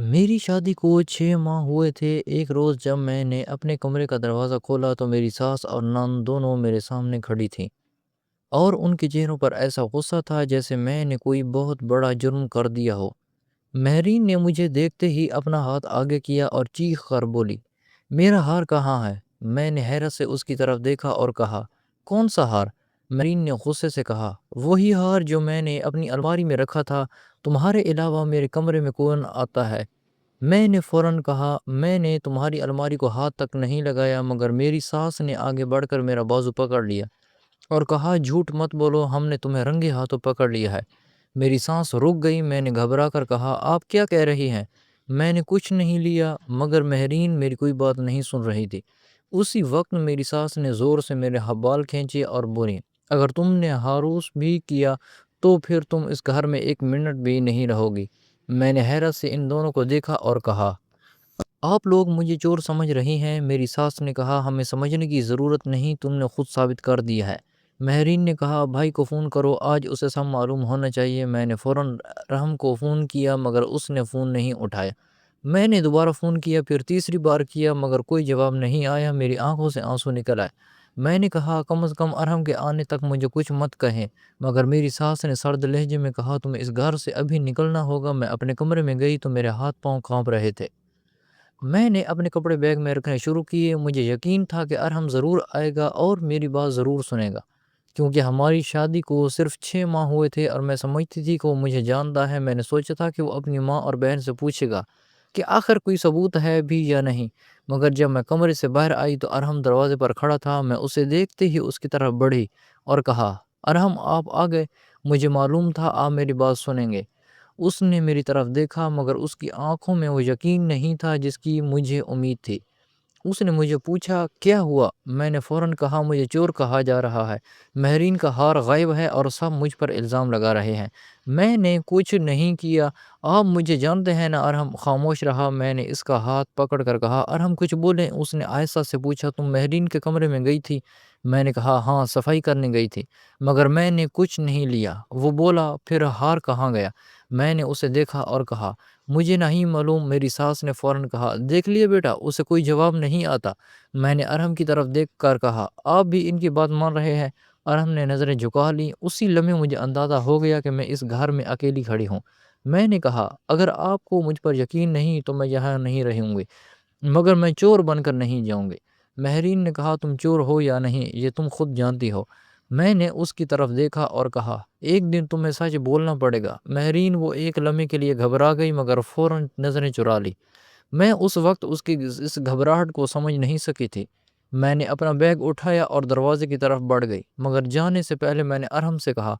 میری شادی کو 6 ماہ ہوئے تھے۔ ایک روز جب میں نے اپنے کمرے کا دروازہ کھولا تو میری ساس اور نند دونوں میرے سامنے کھڑی تھیں، اور ان کے چہروں پر ایسا غصہ تھا جیسے میں نے کوئی بہت بڑا جرم کر دیا ہو۔ مہرین نے مجھے دیکھتے ہی اپنا ہاتھ آگے کیا اور چیخ کر بولی، میرا ہار کہاں ہے؟ میں نے حیرت سے اس کی طرف دیکھا اور کہا، کون سا ہار؟ مہرین نے غصے سے کہا، وہی ہار جو میں نے اپنی الماری میں رکھا تھا۔ تمہارے علاوہ میرے کمرے میں کون آتا ہے؟ میں نے فوراً کہا، میں نے تمہاری الماری کو ہاتھ تک نہیں لگایا، مگر میری ساس نے آگے بڑھ کر میرا بازو پکڑ لیا اور کہا، جھوٹ مت بولو، ہم نے تمہیں رنگے ہاتھوں پکڑ لیا ہے۔ میری سانس رک گئی۔ میں نے گھبرا کر کہا، آپ کیا کہہ رہی ہیں؟ میں نے کچھ نہیں لیا، مگر مہرین میری کوئی بات نہیں سن رہی تھی۔ اسی وقت میری ساس نے زور سے میرے بال کھینچے اور بولی، اگر تم نے ہاروس بھی کیا تو پھر تم اس گھر میں 1 منٹ بھی نہیں رہو گی۔ میں نے حیرت سے ان دونوں کو دیکھا اور کہا، آپ لوگ مجھے چور سمجھ رہی ہیں؟ میری ساس نے کہا، ہمیں سمجھنے کی ضرورت نہیں، تم نے خود ثابت کر دیا ہے۔ مہرین نے کہا، بھائی کو فون کرو، آج اسے سب معلوم ہونا چاہیے۔ میں نے فوراً رحم کو فون کیا، مگر اس نے فون نہیں اٹھایا۔ میں نے دوبارہ فون کیا، پھر تیسری بار کیا، مگر کوئی جواب نہیں آیا۔ میری آنکھوں سے آنسو نکل آئے۔ میں نے کہا، کم از کم ارحم کے آنے تک مجھے کچھ مت کہیں، مگر میری ساس نے سرد لہجے میں کہا، تمہیں اس گھر سے ابھی نکلنا ہوگا۔ میں اپنے کمرے میں گئی تو میرے ہاتھ پاؤں کانپ رہے تھے۔ میں نے اپنے کپڑے بیگ میں رکھنے شروع کیے۔ مجھے یقین تھا کہ ارحم ضرور آئے گا اور میری بات ضرور سنے گا، کیونکہ ہماری شادی کو صرف 6 ماہ ہوئے تھے اور میں سمجھتی تھی کہ وہ مجھے جانتا ہے۔ میں نے سوچا تھا کہ وہ اپنی ماں اور بہن سے پوچھے گا کہ آخر کوئی ثبوت ہے بھی یا نہیں، مگر جب میں کمرے سے باہر آئی تو ارحم دروازے پر کھڑا تھا۔ میں اسے دیکھتے ہی اس کی طرف بڑھی اور کہا، ارحم آپ آ گئے، مجھے معلوم تھا آپ میری بات سنیں گے۔ اس نے میری طرف دیکھا، مگر اس کی آنکھوں میں وہ یقین نہیں تھا جس کی مجھے امید تھی۔ اس نے مجھے پوچھا، کیا ہوا؟ میں نے فوراً کہا، مجھے چور کہا جا رہا ہے، مہرین کا ہار غائب ہے اور سب مجھ پر الزام لگا رہے ہیں۔ میں نے کچھ نہیں کیا، آپ مجھے جانتے ہیں نا؟ ارحم خاموش رہا۔ میں نے اس کا ہاتھ پکڑ کر کہا، ارحم کچھ بولیں۔ اس نے آہستہ سے پوچھا، تم مہرین کے کمرے میں گئی تھی؟ میں نے کہا، ہاں، صفائی کرنے گئی تھی، مگر میں نے کچھ نہیں لیا۔ وہ بولا، پھر ہار کہاں گیا؟ میں نے اسے دیکھا اور کہا، مجھے نہیں معلوم۔ میری ساس نے فوراً کہا، دیکھ لیے بیٹا، اسے کوئی جواب نہیں آتا۔ میں نے ارحم کی طرف دیکھ کر کہا، آپ بھی ان کی بات مان رہے ہیں؟ ارحم نے نظریں جھکا لیں۔ اسی لمحے مجھے اندازہ ہو گیا کہ میں اس گھر میں اکیلی کھڑی ہوں۔ میں نے کہا، اگر آپ کو مجھ پر یقین نہیں تو میں یہاں نہیں رہوں گی، مگر میں چور بن کر نہیں جاؤں گی۔ مہرین نے کہا، تم چور ہو یا نہیں یہ تم خود جانتی ہو۔ میں نے اس کی طرف دیکھا اور کہا، ایک دن تمہیں سچ بولنا پڑے گا۔ مہرین وہ ایک لمحے کے لیے گھبرا گئی، مگر فوراً نظریں چرا لی۔ میں اس وقت اس کی اس گھبراہٹ کو سمجھ نہیں سکی تھی۔ میں نے اپنا بیگ اٹھایا اور دروازے کی طرف بڑھ گئی، مگر جانے سے پہلے میں نے ارحم سے کہا،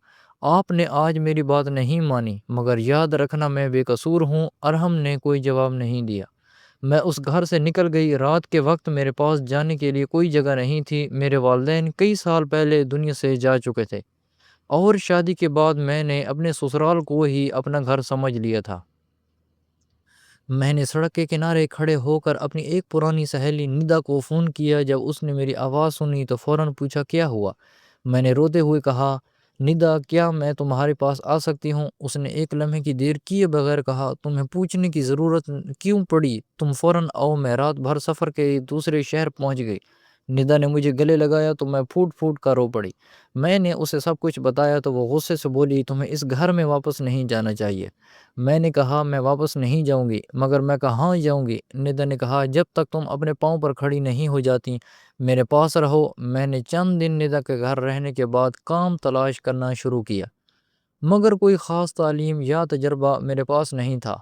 آپ نے آج میری بات نہیں مانی، مگر یاد رکھنا میں بے قصور ہوں۔ ارحم نے کوئی جواب نہیں دیا۔ میں اس گھر سے نکل گئی۔ رات کے وقت میرے پاس جانے کے لیے کوئی جگہ نہیں تھی۔ میرے والدین کئی سال پہلے دنیا سے جا چکے تھے، اور شادی کے بعد میں نے اپنے سسرال کو ہی اپنا گھر سمجھ لیا تھا۔ میں نے سڑک کے کنارے کھڑے ہو کر اپنی ایک پرانی سہیلی ندا کو فون کیا۔ جب اس نے میری آواز سنی تو فوراً پوچھا، کیا ہوا؟ میں نے روتے ہوئے کہا، ندا، کیا میں تمہارے پاس آ سکتی ہوں؟ اس نے ایک لمحے کی دیر کیے بغیر کہا، تمہیں پوچھنے کی ضرورت کیوں پڑی؟ تم فوراً آؤ۔ میں رات بھر سفر کے دوسرے شہر پہنچ گئی۔ ندا نے مجھے گلے لگایا تو میں پھوٹ پھوٹ کر رو پڑی۔ میں نے اسے سب کچھ بتایا تو وہ غصے سے بولی، تمہیں اس گھر میں واپس نہیں جانا چاہیے۔ میں نے کہا، میں واپس نہیں جاؤں گی، مگر میں کہاں جاؤں گی؟ ندا نے کہا، جب تک تم اپنے پاؤں پر کھڑی نہیں ہو جاتی میرے پاس رہو۔ میں نے چند دن ندا کے گھر رہنے کے بعد کام تلاش کرنا شروع کیا، مگر کوئی خاص تعلیم یا تجربہ میرے پاس نہیں تھا،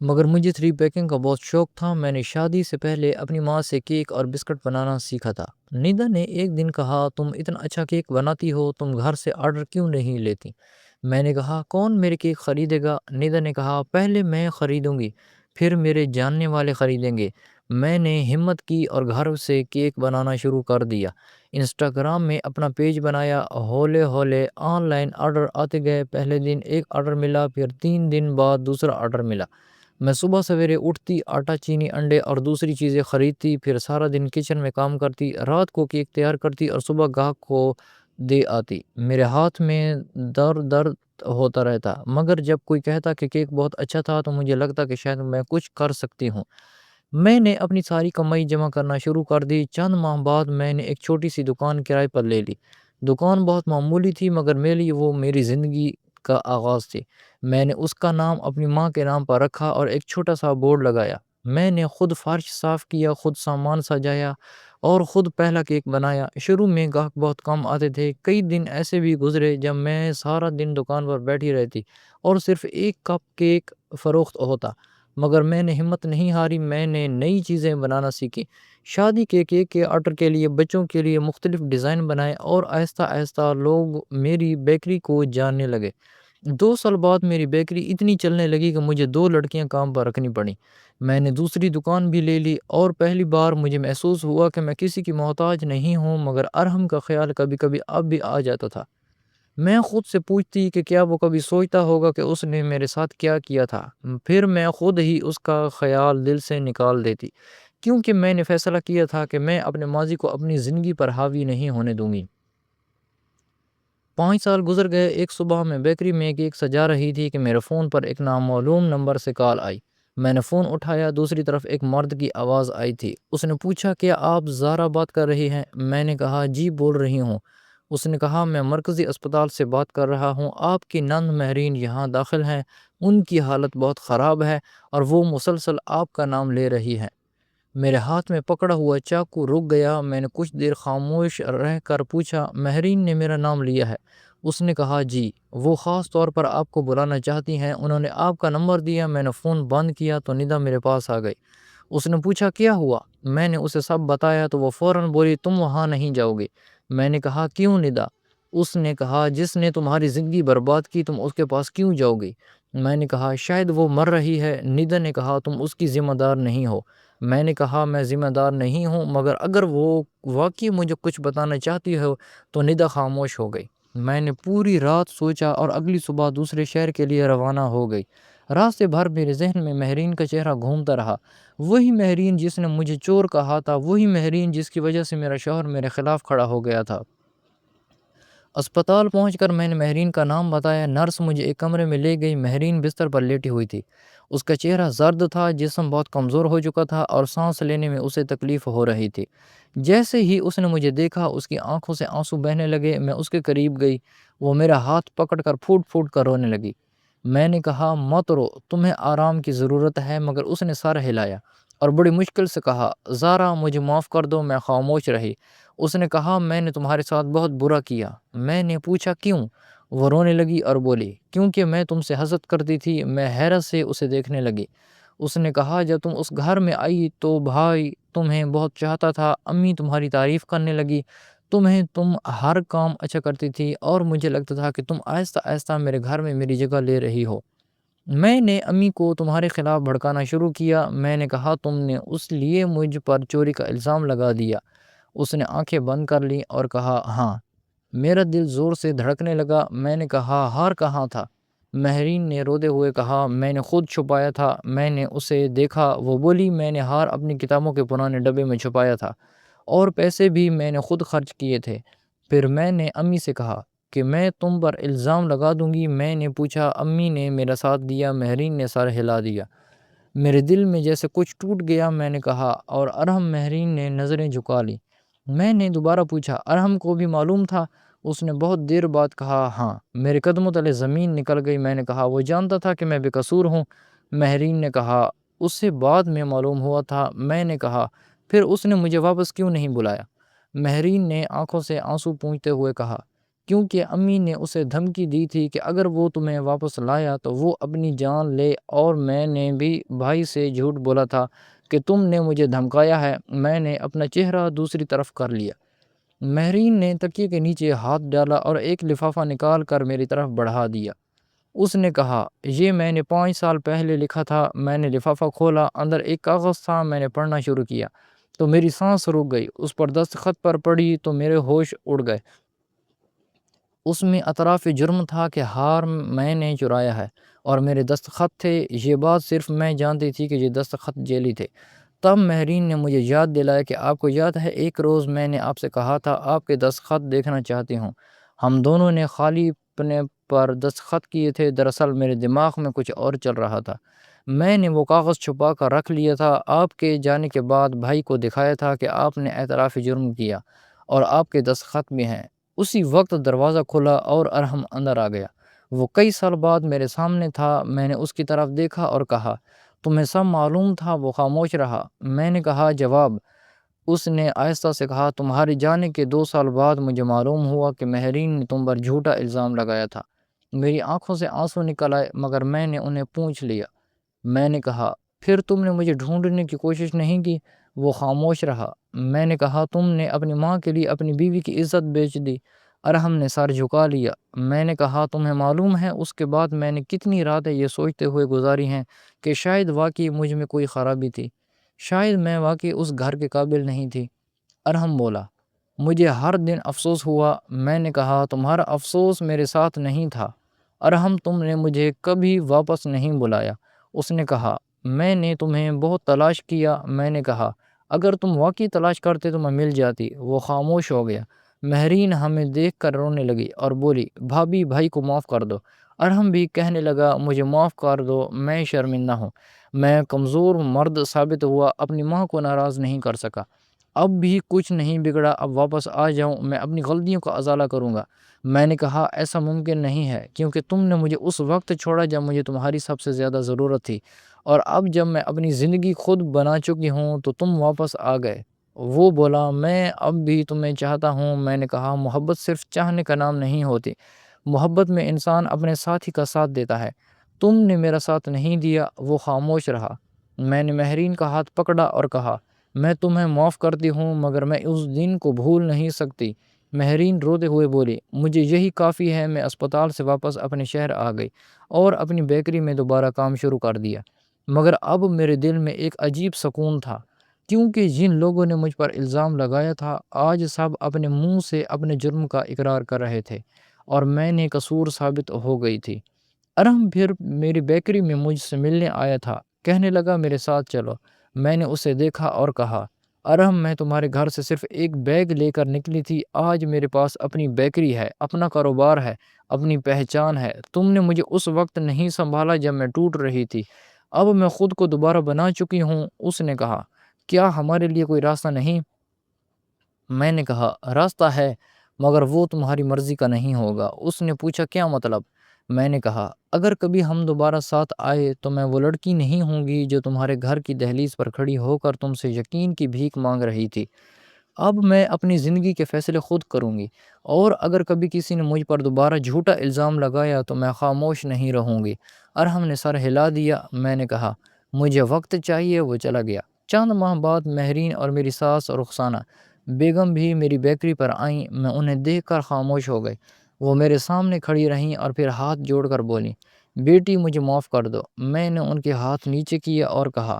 مگر مجھے 3 پیکنگ کا بہت شوق تھا۔ میں نے شادی سے پہلے اپنی ماں سے کیک اور بسکٹ بنانا سیکھا تھا۔ ندا نے ایک دن کہا، تم اتنا اچھا کیک بناتی ہو، تم گھر سے آرڈر کیوں نہیں لیتی؟ میں نے کہا، کون میرے کیک خریدے گا؟ ندا نے کہا، پہلے میں خریدوں گی، پھر میرے جاننے والے خریدیں گے۔ میں نے ہمت کی اور گھر سے کیک بنانا شروع کر دیا۔ انسٹاگرام میں اپنا پیج بنایا۔ ہولے ہولے آن لائن آرڈر آتے گئے۔ پہلے دن ایک آرڈر ملا، پھر 3 دن بعد دوسرا آرڈر ملا۔ میں صبح سویرے اٹھتی، آٹا، چینی، انڈے اور دوسری چیزیں خریدتی، پھر سارا دن کچن میں کام کرتی، رات کو کیک تیار کرتی اور صبح گاہک کو دے آتی۔ میرے ہاتھ میں درد ہوتا رہتا، مگر جب کوئی کہتا کہ کیک بہت اچھا تھا تو مجھے لگتا کہ شاید میں کچھ کر سکتی ہوں۔ میں نے اپنی ساری کمائی جمع کرنا شروع کر دی۔ چند ماہ بعد میں نے ایک چھوٹی سی دکان کرائے پر لے لی۔ دکان بہت معمولی تھی، مگر میرے لیے وہ میری زندگی کا آغاز تھی۔ میں نے اس کا نام اپنی ماں کے نام پر رکھا اور ایک چھوٹا سا بورڈ لگایا۔ میں نے خود فرش صاف کیا، خود سامان سجایا اور خود پہلا کیک بنایا۔ شروع میں گاہک بہت کم آتے تھے۔ کئی دن ایسے بھی گزرے جب میں سارا دن دکان پر بیٹھی رہتی اور صرف ایک کپ کیک فروخت ہوتا، مگر میں نے ہمت نہیں ہاری۔ میں نے نئی چیزیں بنانا سیکھی۔ شادی کے کیک کے آرڈر کے لیے، بچوں کے لیے مختلف ڈیزائن بنائے اور آہستہ آہستہ لوگ میری بیکری کو جاننے لگے۔ 2 سال بعد میری بیکری اتنی چلنے لگی کہ مجھے 2 لڑکیاں کام پر رکھنی پڑیں۔ میں نے دوسری دکان بھی لے لی اور پہلی بار مجھے محسوس ہوا کہ میں کسی کی محتاج نہیں ہوں، مگر ارحم کا خیال کبھی کبھی اب بھی آ جاتا تھا۔ میں خود سے پوچھتی کہ کیا وہ کبھی سوچتا ہوگا کہ اس نے میرے ساتھ کیا کیا تھا۔ پھر میں خود ہی اس کا خیال دل سے نکال دیتی، کیونکہ میں نے فیصلہ کیا تھا کہ میں اپنے ماضی کو اپنی زندگی پر حاوی نہیں ہونے دوں گی۔ 5 سال گزر گئے۔ ایک صبح میں بیکری میں کیک سجا رہی تھی کہ میرے فون پر ایک نامعلوم نمبر سے کال آئی۔ میں نے فون اٹھایا۔ دوسری طرف ایک مرد کی آواز آئی تھی۔ اس نے پوچھا، کیا آپ زارا بات کر رہی ہیں؟ میں نے کہا، جی بول رہی ہوں۔ اس نے کہا، میں مرکزی اسپتال سے بات کر رہا ہوں۔ آپ کی نند مہرین یہاں داخل ہیں۔ ان کی حالت بہت خراب ہے اور وہ مسلسل آپ کا نام لے رہی ہیں۔ میرے ہاتھ میں پکڑا ہوا چاقو رک گیا۔ میں نے کچھ دیر خاموش رہ کر پوچھا، مہرین نے میرا نام لیا ہے؟ اس نے کہا، جی، وہ خاص طور پر آپ کو بلانا چاہتی ہیں۔ انہوں نے آپ کا نمبر دیا۔ میں نے فون بند کیا تو ندا میرے پاس آ گئی۔ اس نے پوچھا، کیا ہوا؟ میں نے اسے سب بتایا تو وہ فوراً بولی، تم وہاں نہیں جاؤ گی۔ میں نے کہا، کیوں ندا؟ اس نے کہا، جس نے تمہاری زندگی برباد کی تم اس کے پاس کیوں جاؤ گی؟ میں نے کہا، شاید وہ مر رہی ہے۔ ندا نے کہا، تم اس کی ذمہ دار نہیں ہو۔ میں نے کہا، میں ذمہ دار نہیں ہوں، مگر اگر وہ واقعی مجھے کچھ بتانا چاہتی ہو تو ندا خاموش ہو گئی۔ میں نے پوری رات سوچا اور اگلی صبح دوسرے شہر کے لیے روانہ ہو گئی۔ راستے بھر میرے ذہن میں مہرین کا چہرہ گھومتا رہا۔ وہی مہرین جس نے مجھے چور کہا تھا، وہی مہرین جس کی وجہ سے میرا شوہر میرے خلاف کھڑا ہو گیا تھا۔ اسپتال پہنچ کر میں نے مہرین کا نام بتایا۔ نرس مجھے ایک کمرے میں لے گئی۔ مہرین بستر پر لیٹی ہوئی تھی۔ اس کا چہرہ زرد تھا، جسم بہت کمزور ہو چکا تھا اور سانس لینے میں اسے تکلیف ہو رہی تھی۔ جیسے ہی اس نے مجھے دیکھا، اس کی آنکھوں سے آنسو بہنے لگے۔ میں اس کے قریب گئی۔ وہ میرا ہاتھ پکڑ کر پھوٹ پھوٹ کر رونے لگی۔ میں نے کہا، مت رو، تمہیں آرام کی ضرورت ہے، مگر اس نے سر ہلایا اور بڑی مشکل سے کہا، زارا، مجھے معاف کر دو۔ میں خاموش رہی۔ اس نے کہا، میں نے تمہارے ساتھ بہت برا کیا۔ میں نے پوچھا، کیوں؟ وہ رونے لگی اور بولی، کیونکہ میں تم سے حسد کرتی تھی۔ میں حیرت سے اسے دیکھنے لگی۔ اس نے کہا، جب تم اس گھر میں آئی تو بھائی تمہیں بہت چاہتا تھا، امی تمہاری تعریف کرنے لگی، تم ہر کام اچھا کرتی تھی اور مجھے لگتا تھا کہ تم آہستہ آہستہ میرے گھر میں میری جگہ لے رہی ہو۔ میں نے امی کو تمہارے خلاف بھڑکانا شروع کیا۔ میں نے کہا، تم نے اس لیے مجھ پر چوری کا الزام لگا دیا۔ اس نے آنکھیں بند کر لیں اور کہا، ہاں۔ میرا دل زور سے دھڑکنے لگا۔ میں نے کہا، ہار کہاں تھا؟ مہرین نے روتے ہوئے کہا، میں نے خود چھپایا تھا۔ میں نے اسے دیکھا۔ وہ بولی، میں نے ہار اپنی کتابوں کے پرانے ڈبے میں چھپایا تھا اور پیسے بھی میں نے خود خرچ کیے تھے۔ پھر میں نے امی سے کہا کہ میں تم پر الزام لگا دوں گی۔ میں نے پوچھا، امی نے میرا ساتھ دیا؟ مہرین نے سر ہلا دیا۔ میرے دل میں جیسے کچھ ٹوٹ گیا۔ میں نے کہا، اور ارحم؟ مہرین نے نظریں جھکا لی۔ میں نے دوبارہ پوچھا، ارحم کو بھی معلوم تھا؟ اس نے بہت دیر بعد کہا، ہاں۔ میرے قدموں تلے زمین نکل گئی۔ میں نے کہا، وہ جانتا تھا کہ میں بے قصور ہوں؟ مہرین نے کہا، اسے بعد میں معلوم ہوا تھا۔ میں نے کہا، پھر اس نے مجھے واپس کیوں نہیں بلایا؟ مہرین نے آنکھوں سے آنسو پونچھتے ہوئے کہا، کیونکہ امی نے اسے دھمکی دی تھی کہ اگر وہ تمہیں واپس لایا تو وہ اپنی جان لے، اور میں نے بھی بھائی سے جھوٹ بولا تھا کہ تم نے مجھے دھمکایا ہے۔ میں نے اپنا چہرہ دوسری طرف کر لیا۔ مہرین نے تکیے کے نیچے ہاتھ ڈالا اور ایک لفافہ نکال کر میری طرف بڑھا دیا۔ اس نے کہا، یہ میں نے 5 سال پہلے لکھا تھا۔ میں نے لفافہ کھولا۔ اندر ایک کاغذ تھا۔ میں نے پڑھنا شروع کیا تو میری سانس رک گئی۔ اس پر دستخط پر پڑھی تو میرے ہوش اڑ گئے۔ اس میں اعتراف جرم تھا کہ ہار میں نے چرایا ہے اور میرے دستخط تھے۔ یہ بات صرف میں جانتی تھی کہ یہ دستخط جعلی تھے۔ تب مہرین نے مجھے یاد دلایا کہ آپ کو یاد ہے ایک روز میں نے آپ سے کہا تھا آپ کے دستخط دیکھنا چاہتی ہوں۔ ہم دونوں نے خالی پنے پر دستخط کیے تھے، دراصل میرے دماغ میں کچھ اور چل رہا تھا۔ میں نے وہ کاغذ چھپا کر رکھ لیا تھا، آپ کے جانے کے بعد بھائی کو دکھایا تھا کہ آپ نے اعتراف جرم کیا اور آپ کے دستخط بھی ہیں۔ اسی وقت دروازہ کھلا اور ارحم اندر آ گیا۔ وہ کئی سال بعد میرے سامنے تھا۔ میں نے اس کی طرف دیکھا اور کہا، تمہیں سب معلوم تھا؟ وہ خاموش رہا۔ میں نے کہا، جواب۔ اس نے آہستہ سے کہا، تمہارے جانے کے 2 سال بعد مجھے معلوم ہوا کہ مہرین نے تم پر جھوٹا الزام لگایا تھا۔ میری آنکھوں سے آنسو نکل آئے، مگر میں نے انہیں پوچھ لیا۔ میں نے کہا، پھر تم نے مجھے ڈھونڈنے کی کوشش نہیں کی؟ وہ خاموش رہا۔ میں نے کہا، تم نے اپنی ماں کے لیے اپنی بیوی کی عزت بیچ دی۔ ارحم نے سر جھکا لیا۔ میں نے کہا، تمہیں معلوم ہے اس کے بعد میں نے کتنی راتیں یہ سوچتے ہوئے گزاری ہیں کہ شاید واقعی مجھ میں کوئی خرابی تھی، شاید میں واقعی اس گھر کے قابل نہیں تھی۔ ارحم بولا، مجھے ہر دن افسوس ہوا۔ میں نے کہا، تمہارا افسوس میرے ساتھ نہیں تھا۔ ارحم، تم نے مجھے کبھی واپس نہیں بلایا۔ اس نے کہا، میں نے تمہیں بہت تلاش کیا۔ میں نے کہا، اگر تم واقعی تلاش کرتے تو میں مل جاتی۔ وہ خاموش ہو گیا۔ مہرین ہمیں دیکھ کر رونے لگی اور بولی، بھابی، بھائی کو معاف کر دو۔ ارحم بھی کہنے لگا، مجھے معاف کر دو، میں شرمندہ ہوں، میں کمزور مرد ثابت ہوا، اپنی ماں کو ناراض نہیں کر سکا۔ اب بھی کچھ نہیں بگڑا، اب واپس آ جاؤں، میں اپنی غلطیوں کا ازالہ کروں گا۔ میں نے کہا، ایسا ممکن نہیں ہے، کیونکہ تم نے مجھے اس وقت چھوڑا جب مجھے تمہاری سب سے زیادہ ضرورت تھی، اور اب جب میں اپنی زندگی خود بنا چکی ہوں تو تم واپس آ گئے۔ وہ بولا، میں اب بھی تمہیں چاہتا ہوں۔ میں نے کہا، محبت صرف چاہنے کا نام نہیں ہوتی، محبت میں انسان اپنے ساتھی کا ساتھ دیتا ہے۔ تم نے میرا ساتھ نہیں دیا۔ وہ خاموش رہا۔ میں نے مہرین کا ہاتھ پکڑا اور کہا، میں تمہیں معاف کرتی ہوں، مگر میں اس دن کو بھول نہیں سکتی۔ مہرین روتے ہوئے بولی، مجھے یہی کافی ہے۔ میں اسپتال سے واپس اپنے شہر آ گئی اور اپنی بیکری میں دوبارہ کام شروع کر دیا، مگر اب میرے دل میں ایک عجیب سکون تھا، کیونکہ جن لوگوں نے مجھ پر الزام لگایا تھا آج سب اپنے منہ سے اپنے جرم کا اقرار کر رہے تھے اور میں نے قصور ثابت ہو گئی تھی۔ ارحم پھر میری بیکری میں مجھ سے ملنے آیا تھا، کہنے لگا، میرے ساتھ چلو۔ میں نے اسے دیکھا اور کہا، ارحم، میں تمہارے گھر سے صرف ایک بیگ لے کر نکلی تھی، آج میرے پاس اپنی بیکری ہے، اپنا کاروبار ہے، اپنی پہچان ہے۔ تم نے مجھے اس وقت نہیں سنبھالا جب میں ٹوٹ رہی تھی، اب میں خود کو دوبارہ بنا چکی ہوں۔ اس نے کہا، کیا ہمارے لیے کوئی راستہ نہیں؟ میں نے کہا، راستہ ہے، مگر وہ تمہاری مرضی کا نہیں ہوگا۔ اس نے پوچھا، کیا مطلب؟ میں نے کہا، اگر کبھی ہم دوبارہ ساتھ آئے تو میں وہ لڑکی نہیں ہوں گی جو تمہارے گھر کی دہلیز پر کھڑی ہو کر تم سے یقین کی بھیک مانگ رہی تھی۔ اب میں اپنی زندگی کے فیصلے خود کروں گی، اور اگر کبھی کسی نے مجھ پر دوبارہ جھوٹا الزام لگایا تو میں خاموش نہیں رہوں گی۔ ارحم نے سر ہلا دیا۔ میں نے کہا، مجھے وقت چاہیے۔ وہ چلا گیا۔ چند ماہ بعد مہرین اور میری ساس رخسانہ بیگم بھی میری بیکری پر آئیں۔ میں انہیں دیکھ کر خاموش ہو گئی۔ وہ میرے سامنے کھڑی رہیں اور پھر ہاتھ جوڑ کر بولیں، بیٹی، مجھے معاف کر دو۔ میں نے ان کے ہاتھ نیچے کیے اور کہا،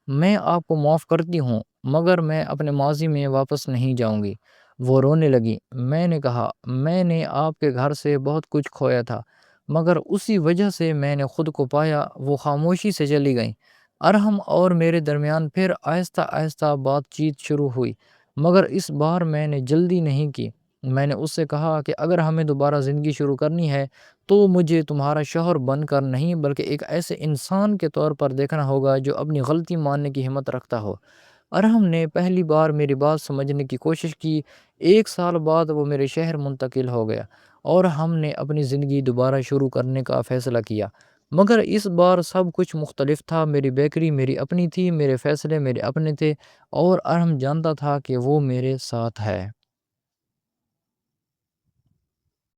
میں آپ کو معاف کرتی ہوں، مگر میں اپنے ماضی میں واپس نہیں جاؤں گی۔ وہ رونے لگی۔ میں نے کہا، میں نے آپ کے گھر سے بہت کچھ کھویا تھا، مگر اسی وجہ سے میں نے خود کو پایا۔ وہ خاموشی سے چلی گئیں۔ ارحم اور میرے درمیان پھر آہستہ آہستہ بات چیت شروع ہوئی، مگر اس بار میں نے جلدی نہیں کی۔ میں نے اس سے کہا کہ اگر ہمیں دوبارہ زندگی شروع کرنی ہے تو مجھے تمہارا شوہر بن کر نہیں، بلکہ ایک ایسے انسان کے طور پر دیکھنا ہوگا جو اپنی غلطی ماننے کی ہمت رکھتا ہو۔ ارحم نے پہلی بار میری بات سمجھنے کی کوشش کی۔ 1 سال بعد وہ میرے شہر منتقل ہو گیا اور ہم نے اپنی زندگی دوبارہ شروع کرنے کا فیصلہ کیا، مگر اس بار سب کچھ مختلف تھا۔ میری بیکری میری اپنی تھی، میرے فیصلے میرے اپنے تھے، اور ارحم جانتا تھا کہ وہ میرے ساتھ ہے۔